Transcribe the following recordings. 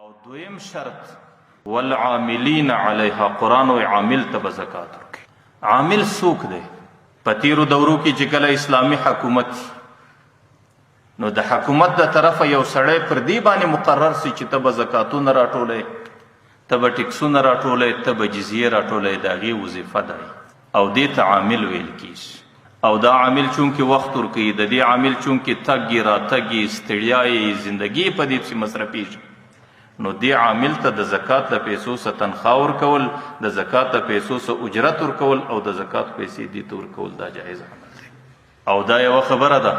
او دویم شرط والعاملین علیها، قرآن و عامل ته به زکات ورکوي. عامل څوک دی؟ په تیرو دورو کې چې کله اسلامي حکومت نو د حکومت د طرفه یو سړی پر دې باندې مقرر سي چې ته به زکاتونه راټولې، ته به ټکسونه راټولې، ته به جزیه راټولې، د هغې وظیفه ده او دې ته عامل ویل کېږي. او دا عامل چونکې وخت ورکوي، د دې عامل چونکې تګ راتګ ستړیا یې زندګي په دې پسې مصرفېږي، نو دې عامل ته د زکات له پیسو څخه تنخواه ورکول، د زکات له پیسو څخه اجرت ورکول او د زکات پیسې دې ته ورکول دا جایز عمل دی. او دا یوه خبره ده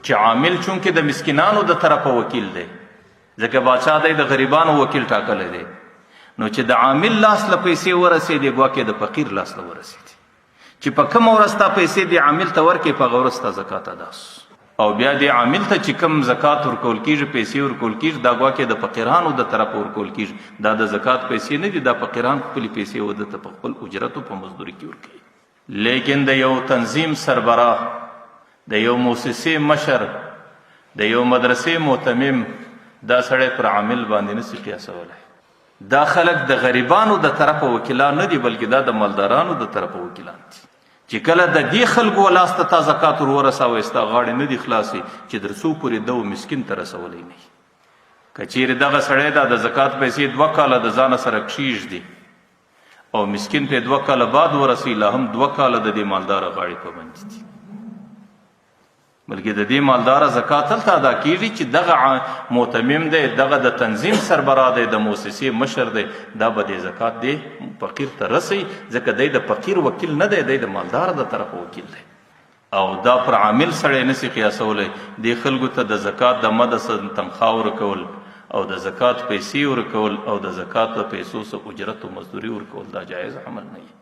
چې عامل چونکې د مسکینانو د طرفه وکیل دی، ځکه باچا دی د غریبانو وکیل ټاکلی دی، نو چې د عامل لاس له پیسې ورسېدې ګواکې د فقیر لاس له ورسېدې، چې په کومه ورځ ستا پیسې دې عامل ته ورکړې په هغه ورځ ستا زکات ادا سو. او بیا دې عامل ته چې کوم زکات ورکول کېږي، پیسې ورکول کېږي، دا ګواکې د فقیرانو د طرفه ورکول کېږي، دا د زکات پیسې نه دي، دا فقیران خپلې پیسې وده ته په خپل اجرتو په مزدوري کې ورکوي. لیکن د یو تنظیم سربراه، د یو موسسې مشر، د یو مدرسې مهتمم دا سړی پر عامل باندې نسي قیاسولی. دا خلک د غریبانو د طرفه وکیلان نه دي، بلکې دا د مالدارانو د طرفه وکیلان دي، چې کله د دې خلکو لاس ته تا زکات ور ورسوئ ستا غاړې نه دي خلاصې چې تر څو پورې ده مسکین ته رسولی نه وي. که چیرې دغه سړی دا د زکات پیسې 2 کاله د ځانه سره کښېږدي او مسکین ته 2 کاله بعد ورسوي، لا هم 2 کاله د دې مالداره غاړې په باندې دي، بلکې د دې مالداره زکات هلته ادا کېږي چې دغه مهتمم دی، دغه د تنظیم سربراه دی، د موسسې مشر دی، دا به دې زکات دی فقیر ته رسوي، ځکه دی د فقیر وکیل نه دی، دی د مالداره د طرفه وکیل دی. او دا پر عامل سړی نسي قیاسولی. دې خلکو ته د زکات د مده څخه تنخواه ورکول او د زکات پیسې ورکول او د زکات د پیسو څخه اجرت و مزدوري ورکول دا جایز عمل نه وي.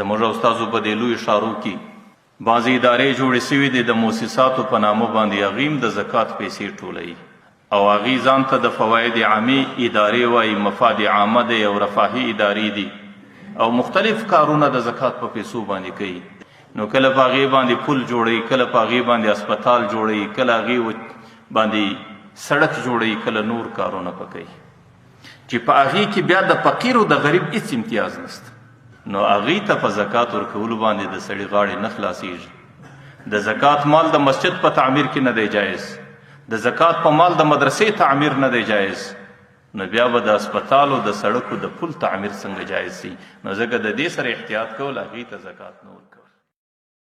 زموږ استازو په دې لویو ښارو کې بعضې ادارې جوړې سوي دي د موسساتو په نامه باندې، هغې هم د زکات پیسې ټولوي او هغې ځان ته د فواید عامې ادارې وایي، مفاد عامه دی او رفاهي ادارې دي او مختلف کارونه د زکات په پیسو باندې کوي. نو کله په هغې باندې پل جوړوي، کله په هغې باندې اسپتال جوړوي، کله هغې باندې سړک جوړوي، کله نور کارونه په کوي، چې په هغې کې بیا د فقیر او د غریب هېڅ امتیاز نشته. نو هغې ته په زکات ورکولو باندې د سړي غاړې نه خلاصېږي. د زکات مال د مسجد په تعمیر کې نه دی جایز، د زکات په مال د مدرسې تعمیر نه دی جایز، نو بیا به د اسپتال او د سړکو د پل تعمیر څنګه جایز سي؟ نو ځکه د دې سره احتیاط کول هغې ته زکات نه ورکوي.